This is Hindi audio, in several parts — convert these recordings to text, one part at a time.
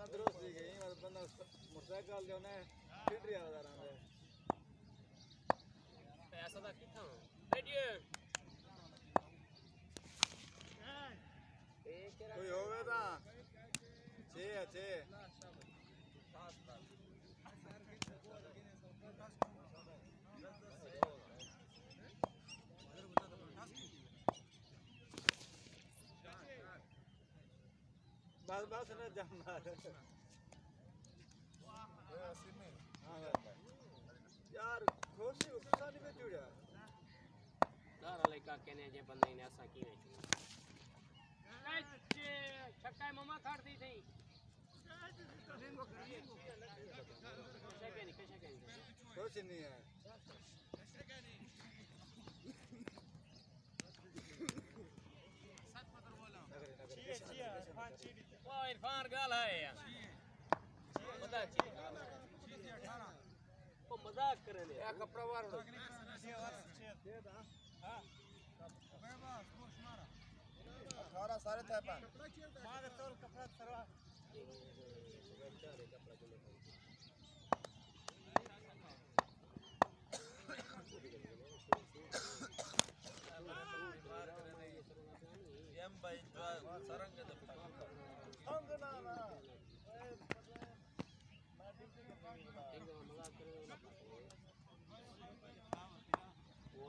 ना दुरुस्त ही गई और बंदा मोटरसाइकिल जो ने फिर आ जा रहा है पैसा दा किथा रेडियो कोई होवे ता छे छे बस बस ना जाना यार खुशी गुस्सा नहीं में जुड़ा दारा लेका कहने जे बंदे ने ऐसा की नहीं कच्चे छक्का मम्मा काट दी थी कुछ नहीं है वो इरफान गाल है यार मजाक चीज वो मजाक करे ले या कपड़ा वार हां सारा सारे तैपान मार तोल कपड़ा सरवा एम भाई सरंग दे अंग ना ना मजाक करे ना वो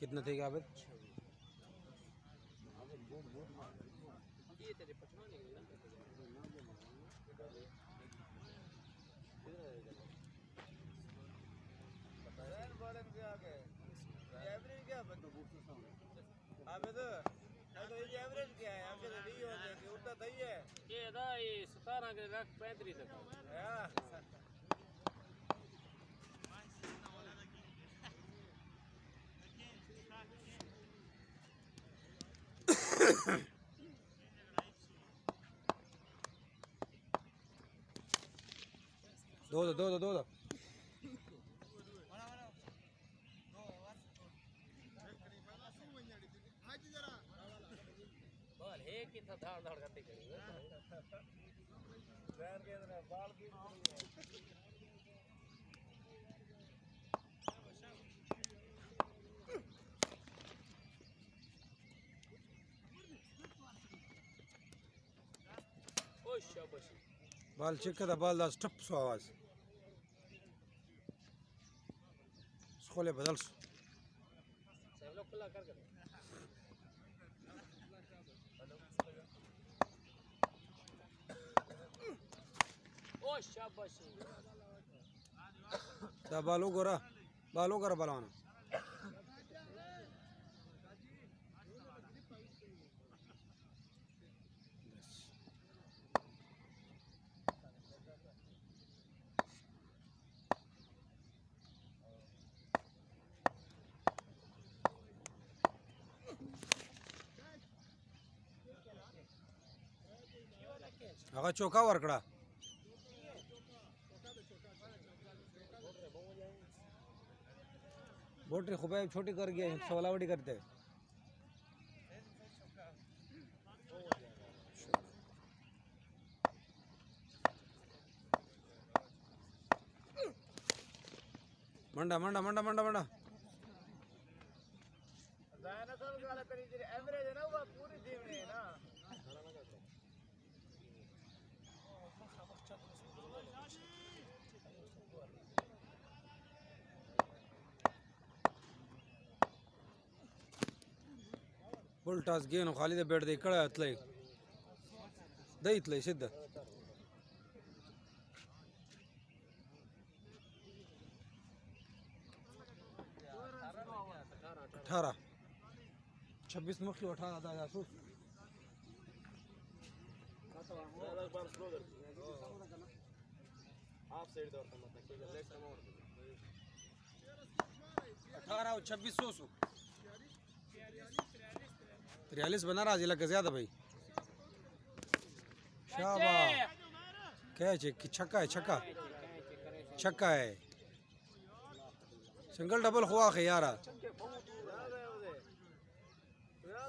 कितना थे आबिद? ये तेरे पछवाने के बॉलिंग पे आ गए एवरेज क्या बंदो अबे तो ये एवरेज क्या है हमसे तो नहीं होते कि उतना सही है ये था ये 17 के रख 35 तक हां दो बॉल है कि था धाड़ धाड़ करते करी बैन के अंदर बाल की ओ शाबाश बाल चेक कर बाल दा स्टप सो आवाज स्कूले बदल सब लोग खुला कर ओ शाबाश दा बालो गोरा बलाना आगा चौका वरकड़ा बोटरी खुबे छोटी कर गया सोलावटी करते मंडा मंडा मंडा मंडा मंडा जाना सब वाला करी एवरेज है ना वो पूरी टीम ने ना फुल टास गेन खाली बेड दे इकड़े अतले दे इतले सिद्ध 18 26 मुखी 18 था जासूस हाफ साइड दौड़ता मतलब कि लेफ्ट में और 18 और 26 43 बना रहा जिला का ज्यादा भाई शाबाश कैच है कि छक्का है छक्का है सिंगल डबल हुआ है यार याद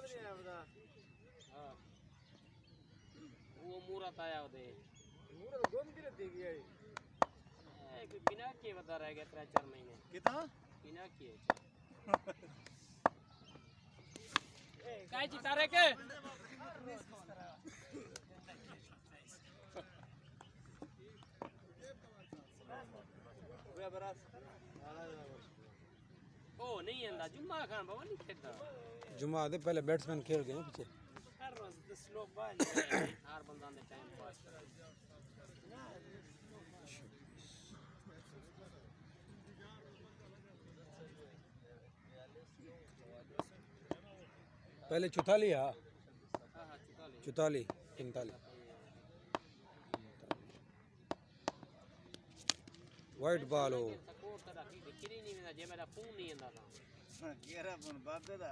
नहीं है बता हां वो मूरत आया उदे मूरत गोम की रहती गई एक बिना के बता रह गया 3-4 महीने कितना बिना के काय चितारे के वे बरास ओ नहीं अंदा जुम्मा खान बाबा नहीं खेलता जुम्मा आते पहले बैट्समैन खेल गए पीछे हर रोज 10 लोग बाज हर बंदा ने टाइम पास कर पहले चौताली हां चौताली 45 वाइट बॉल हो सपोर्ट करा कि किरी नहीं ना जे मेरा फोन नहीं आंदा था केरा फोन बाप दादा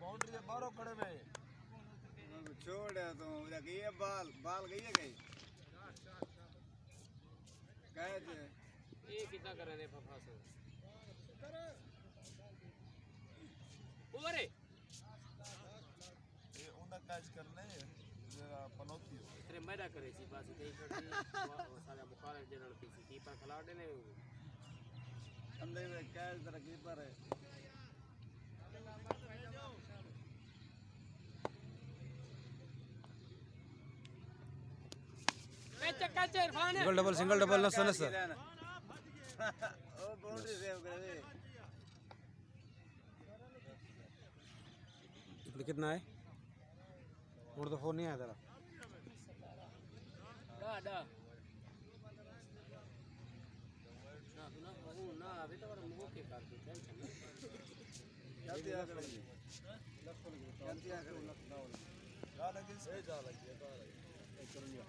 बाउंड्री से बाहर खड़े में छोड़ तो ये बाल बाल गई है कहीं कैच ये कितना कर रहे फफा से ओवर है ये उन्हें कैच करने जरा पनौती हो अरे मैदा करे सी बात कहीं कर सारा मुखारज जनल थी कीपर खिलाड़ी ने अंदर में कैच जरा कीपर है चक्का से इरफान है सिंगल डबल नस नस ओ बाउंड्री सेव कर दे कितना है और तो फोन नहीं आया तेरा डा ना बहु ना अभी तो और मुंह के काट दे टेंशन जल्दी आ कर जल्दी आ कर जा लगी से जा लगी कर लिया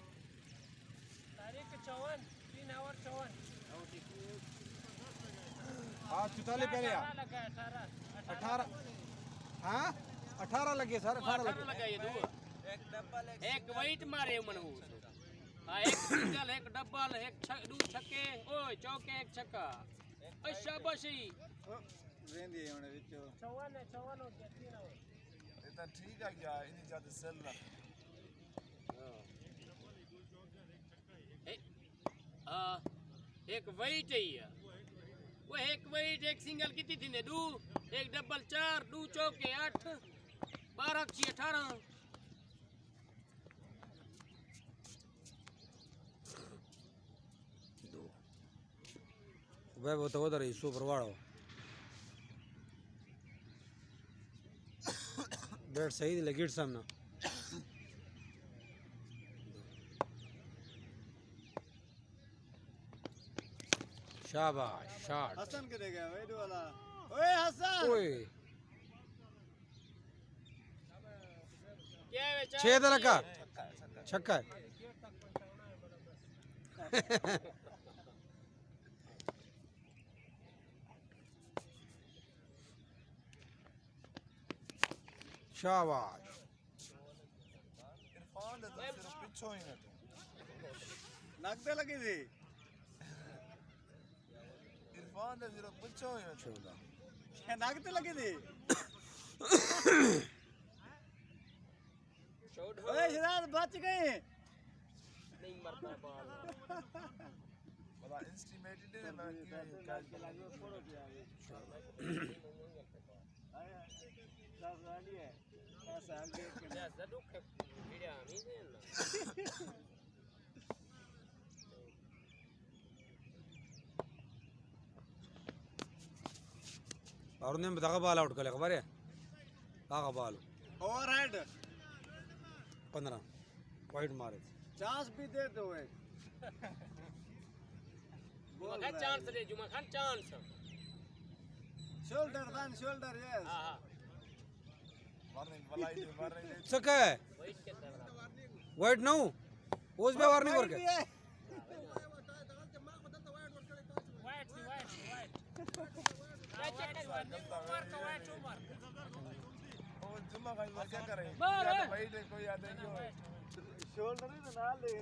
तारीख 54 3 आवर 54 हाँ 44 पहले यार 18 हाँ 18 लगे सर 18 लगा ये दो एक डबल एक वाइट मारे मनहूस हां एक सिंगल एक डबल एक दो छक्के ओए चौके एक छक्का ओए शाबाशी रेंदी है उन्हें विचो 54 हो गया 3 आवर ये तो ठीक है क्या इन्हीं ज्यादा सेल ना एक वाइट है ये वो एक वाइट एक सिंगल कितनी थी ने दो एक डबल 4 दो चौके 8 12 ची 18 वह वो तो उधर ही सुपर वाड़ो बैट सही थी लगी सामने शाबाश शॉट हसन के दे गया वेड वाला ओए हसन ओए क्या है 6 दर का छक्का है शाबाश इरफान ने तो सिर्फ पिछो ही ना नगदे लगी थी इरफान ने सिर्फ पिछो ही ना क्या नगदे लगी थी ओए शराद बच गए नहीं मरता है बाल बड़ा इंस्टीमेटेड है मैं क्यों काज के लगे फोड़ो पे आ गए आया सब गाड़ी है ऐसा आगे जैसा दुख है वीडियो नहीं देना और ने बतागा बाल आउट कर ले खबर है कागा बाल ओवरहेड 15 वाइड मारे चांस भी दे दो एक जुमा खान चांस ले जुमा Khan chance shoulder then shoulder yes हां हां वार्निंग सके वेट के तरह वाइड नो उस पे वार्निंग करके जुम्मा का क्या करें भाई कोई याद नहीं हो शोल्डर ही ना ले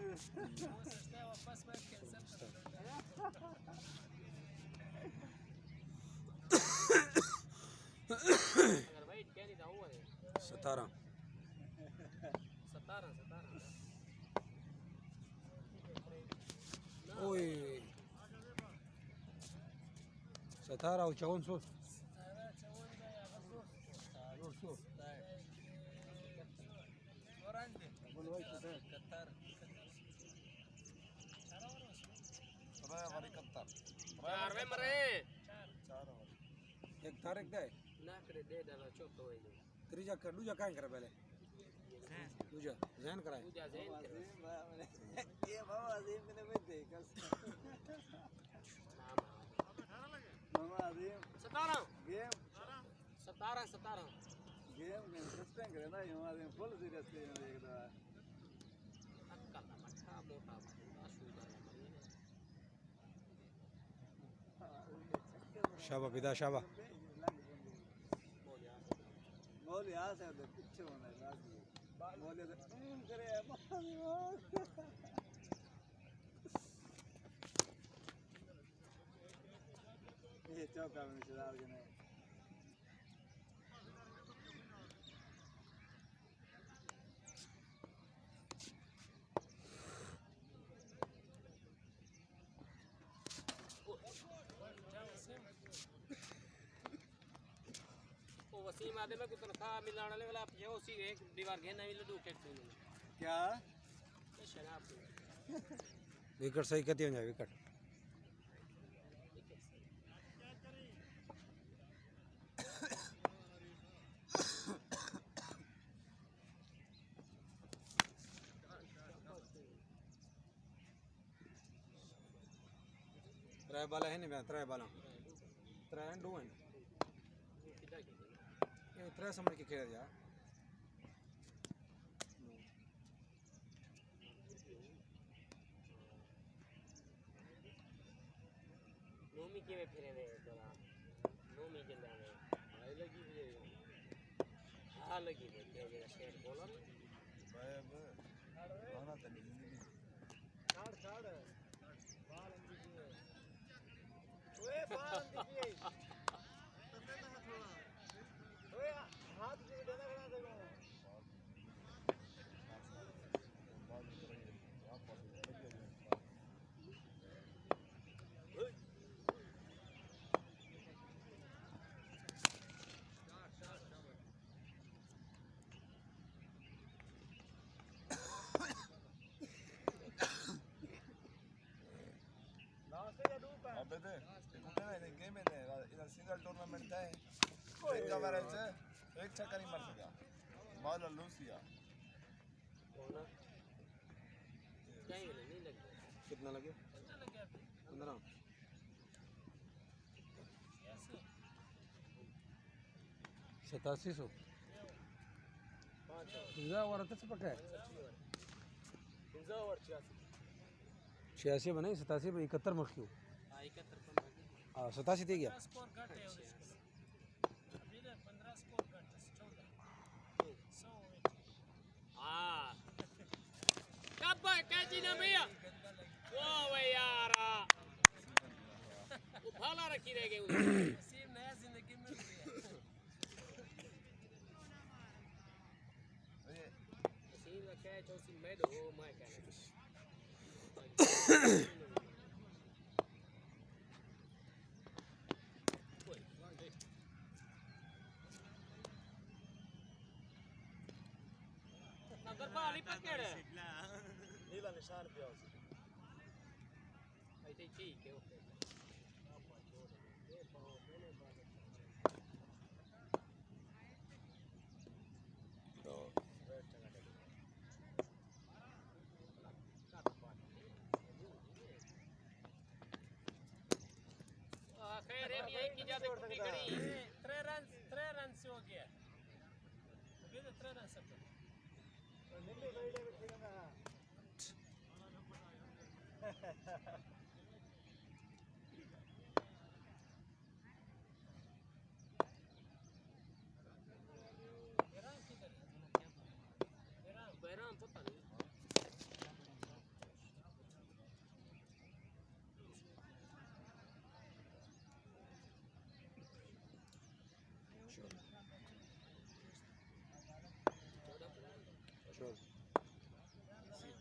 अगर वेट क्या नहीं था हुआ है 17 ओए 17 और 54 यार वे मरे एक तारीख दे ना करे दे डाला चौथा हो गया त्रीजा कर दूजा काय करे पहले दूजा जैन कराए पूजा जैन ये बाबा अजीम मैंने में देखा मामा अजीम 17 गेम 17 गेम में सस्पेंड करे ना मामा अजीम फुल सीरियस के देख रहा है अक्का मठा मोटा शाबा पिता शाबा बोल यहाँ से तो पीछे होना है बोले तो करे ये चौका में चला के नहीं वसीम आदे में कुछ तनख्वाह मिलाने वाला आप जो उसी एक दीवार घेरना भी लड्डू खेल तू क्या शराब विकेट सही कहती हो जाए विकेट त्रै बाला है नहीं मैं त्रै बाला त्रै एंड दो हैं ये त्रै समझ के खेल जा नोमी के में फिरे वे तोरा नोमी के लाने आई लगी भी हां लगी है के जगह शेर बोला भाई अब आना तो नहीं काट काट बाल अंदर ओए बाल अंदर ओए हाथ से देना करा देखो अबे ते कुठे नाही गेम आहे इधर सिंगल टूर्नामेंट है एक कवरेज एक छक्का नहीं मार सका बॉल लूज किया बोला क्या ये नहीं लग कितना लगे 15 8700 तुझा वरतच पक्का है 86 बनाई 87 में 71 मख क्यों 87 दे गया स्कोर घट है अभी 15 स्कोर घट 14 हां कब कैची ना भैया वाह वे यार वो भाला रखी रह गई नसीब नया जिंदगी मिल गई नसीब का कैच उसी में दो मैं कहना नगर बाली पकड़ नीला निशान पे आओ ऐसे ठीक है ओके खैर है नहीं की ज्यादा कुटी करी 3 रन से हो गया अभी तो 3 रन सब नीले गाइड में खेलना बैराम पता नहीं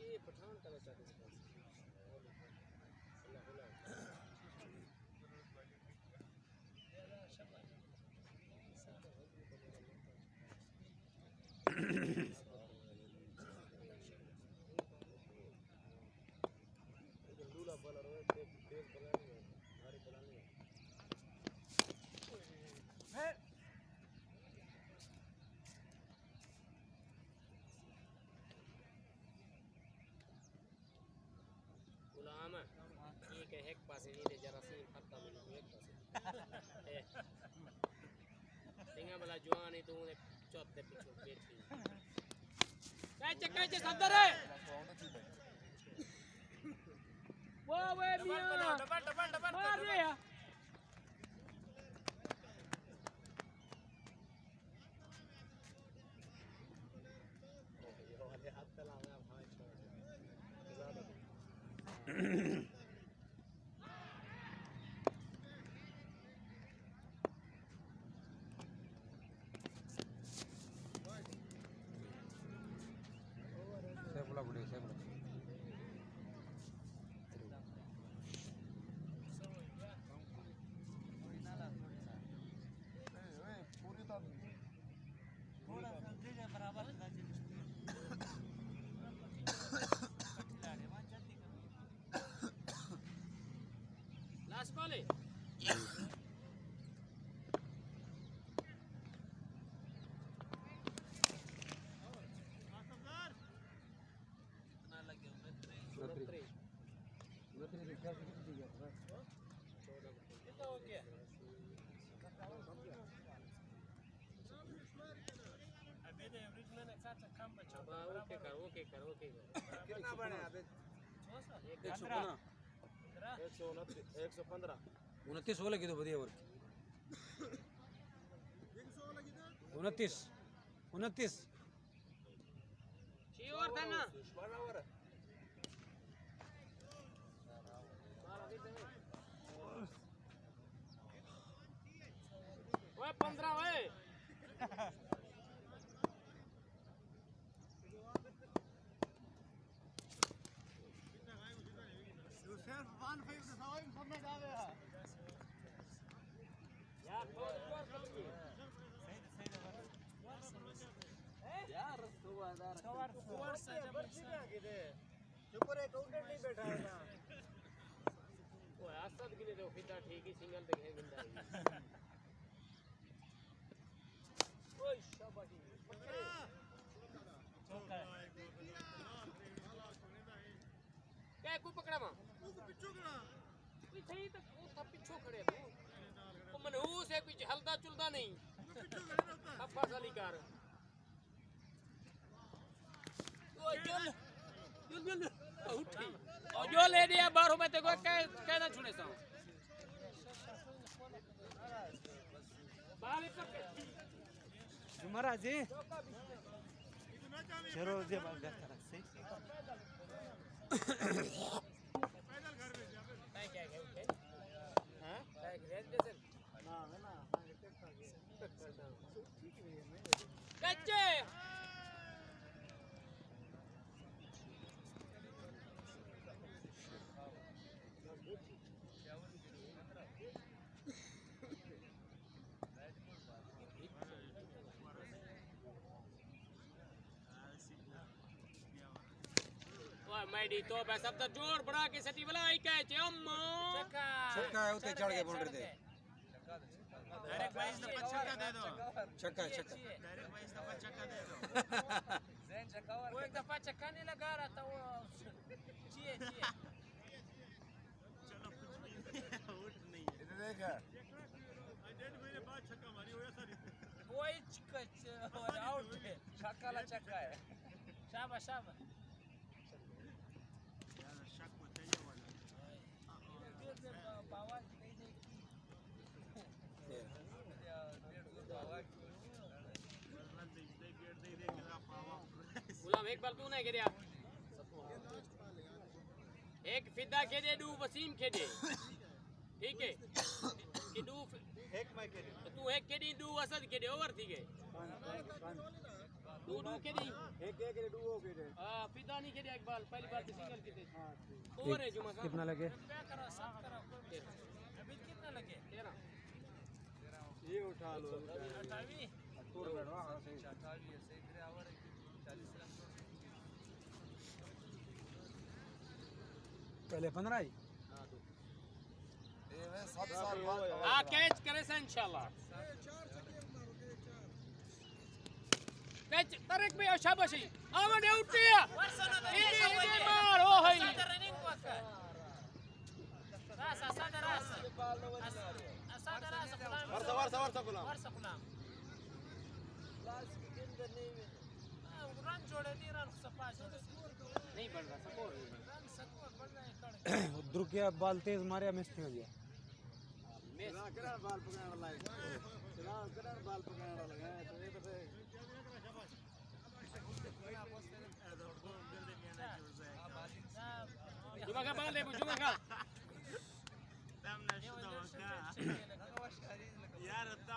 ये पठान का बच्चा है गुलाम ठीक है एक पासे नहीं दे जरा सी खत्ता मिल एक पासे सिंगा वाला जवान है तू ने चौथे पीछे बैठी कैचे सदर है वो वे मियां डबल मार रे यार सेफला बुढ़े सेफला पूरी तो थोड़ा सा दे बराबर लास्ट बॉल है ओके कर कितना बने अभी 115 29 हो लगी तो बढ़िया वर्क 29 छी और था ना बराबर ओए 15 ओए सिर्फ 150 सवाई फॉर्मेट आ गया यार यार सुवर से बर्फी में आके दे ऊपर अकाउंटेंट नहीं बैठा है ना वो आसद के लिए तो फिदा ठीक ही सिंगल देखे बिंदा ओए शाबाशी चौका क्या को पकड़ा मां पिछू करा कोई सही तो वो सब पिछो खड़े तू वो मनहूस है कुछ हलदा चुलदा नहीं पिछू खड़े रहता अब फसली कर ओ जुल उठी और जो ले दिया 12 में तेको कहना छुड़े सा बाल पर महाराज जी चलो जे बात कर सही पैदल घर में जा क्या क्या कच्चे मैडी तो बस अब तो जोर बढ़ा के सटी वाला आई कहे छे अम्मा छक्का है उते चढ़ के बाउंड्री दे डायरेक्ट 22 दफा छक्का दे दो छक्का छक्का डायरेक्ट 22 दफा छक्का दे दो वो एक दफा छक्का नहीं लगा रहा था वो चाहिए चलो कुछ भी आउट नहीं है इधर देखा डेढ़ महीने बाद छक्का मारी हो ऐसा नहीं वही आउट है छक्का ला छक्का है शाबाश शाबाश यार शक को चाहिए वाला गुलाम एक बार तू नहीं खेलिया एक फिदा खेले दू वसीम खेले ठीक है कि दू एक मैं के तू एक खेली दू असद खेले ओवर थी गए दू खेली एक दू हो गए फिदा नहीं खेले एक बार पहली बार सिंगल खेले ओवर है जुमा कितना लगे अभी कितना लगे 13 ये उठा लो 28 तोड़ बैठवा सही 28 ऐसे इधर आवर 40 रन पहले 15 ही ये मैं 7 साल बाद हां कैच करे से इंशाल्लाह कैच तरेक में शाबाशी आवन आउट है ये मार हो है रनिंग पक्का रास असद रास असद रास गुलाम वर्ष गुलाम लास्ट गेम करने में रन जोड़े नहीं रन सपास नहीं बढ़ रहा स्कोर रन स्कोर बढ़ रहा है ध्रुव के बॉल तेज मारे मिस हो गया करा बाल पकड़ने वाला है करा बाल पकड़ने वाला है तो ये तो जुमा का बाल दे जुमा का यार आता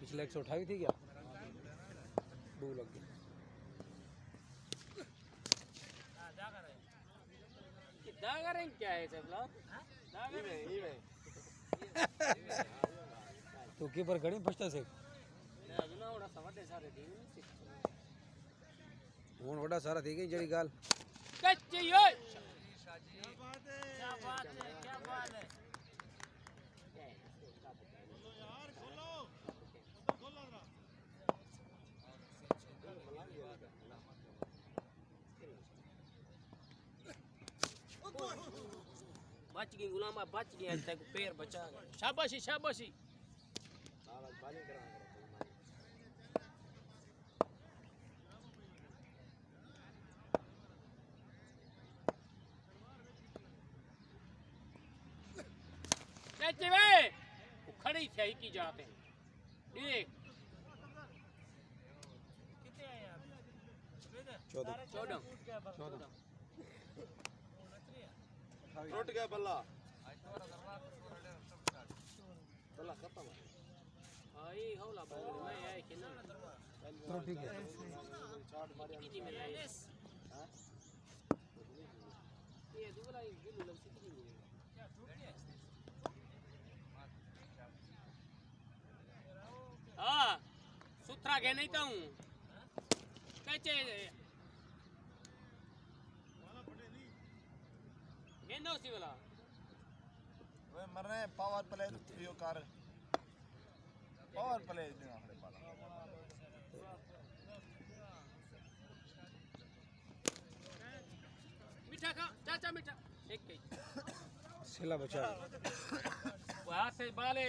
पिछले 128 थी क्या 2 लग गए दागर क्या है सबला दागर ये तो कीपर घणी फसता से अजुना ओड़ा सवाटे सारे दी हुन वडा सारा थी गई जड़ी गाल कच्चे यो क्या बात है यार खोलो खोलो ना बच गई गुलामा बच गया तक पैर बचा शाबाशी शाबाशी कैसे वे खड़ी थे की जाते हैं देख कितने आए आप 14 टूट गया बल्ला बल्ला खत्म आई हौला बोल मैं आए कि ना तो ठीक है कितनी में आए हां ये दूसरा ही गिल्लू लग कितनी में क्या टूट गया हां सुथरा के नहीं तो हूं कैसे गेंदो सी वाला वे मर रहे पावर प्ले यो कर पावर प्ले देना खड़े पाला मीठा खा चाचा मीठा एक के सिला बचा वो हाथ से बाले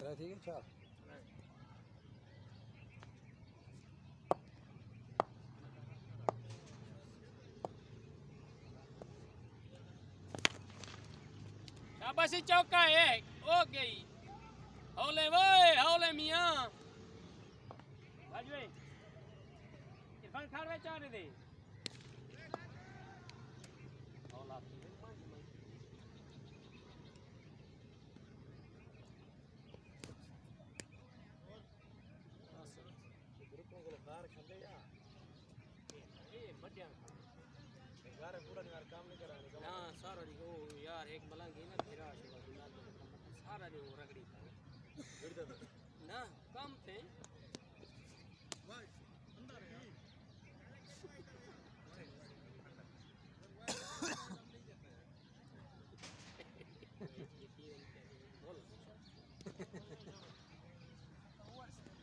3 4 शाबाशी चौका एक हो गई हौले वोए हौले मियां भाजवे इरफान खान में चार दे हौला हाँ सारा दिखो यार एक मलंग है ना फिरा सारा दिखो रगड़ी ना कम थे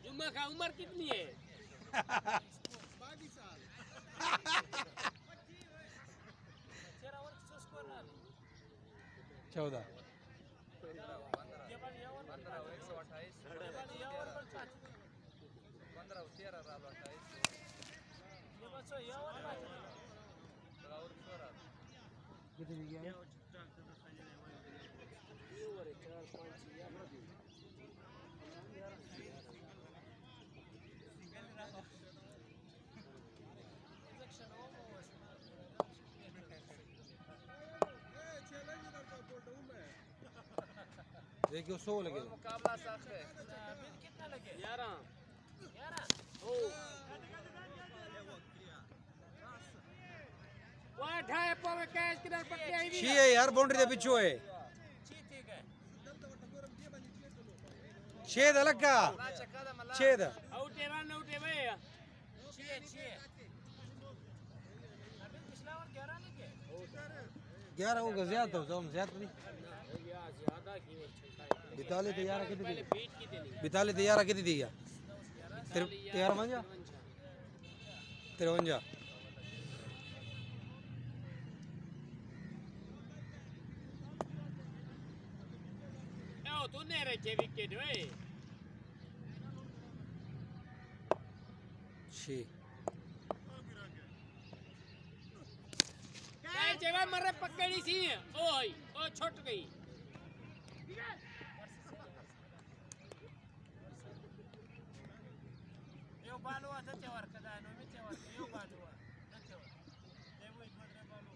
जुम्मा का उम्र कितनी है 14 कितनी गया देखियो 100 लगे मुकाबला सख्त है कितना लगे 11 ओ वो ढाई पावे कैच किधर पट्टी आई भी 6 है यार बाउंड्री दे पिछो है 6 अलग का 6 आउट है रन आउट है भैया 11 होगा ज्यादा तो हम ज्यादा नहीं ज्यादा की बिताले तैयार कितनी पहले दी बीट की देनी बिताले तैयार कितनी दी 13 मंजा 53 ओ तूने रखे विकेट वे 6 कैच है मरे पकड़ी सी ओए ओ छूट गई यो बालू आता त्यावर कदा नो मी त्यावर यो बालू त्यावर ते वही बदरे बालू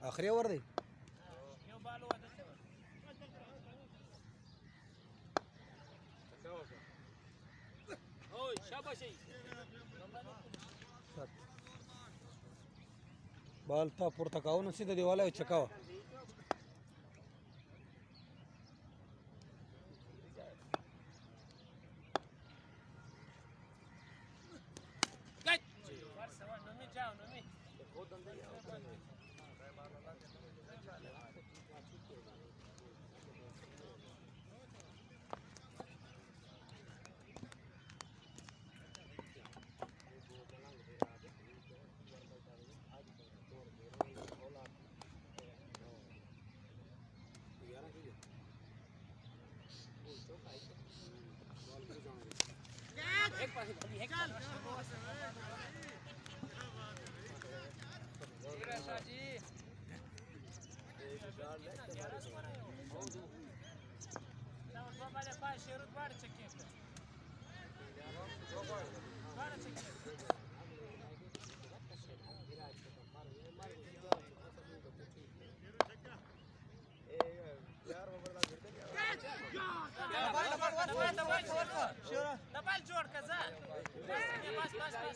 आखिरी ओवर दे यो बालू आता त्यावर ओए शाबाशी बाल था पुरता काओ न सीधा दिवाला चकाओ डबल जोड़ का जा बस बस बस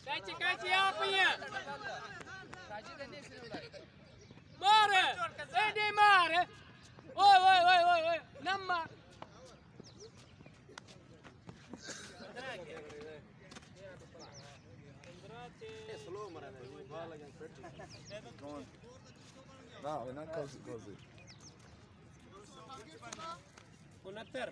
कैची कैची आप ये मार ए दे मार ओए ओए ओए ओए नंबर स्लो मरा है बाल लगे पेट कौन ना वे ना कौन सी 69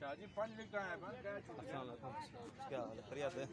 शाहजी 5 लिखा है बस क्या क्या हाल है?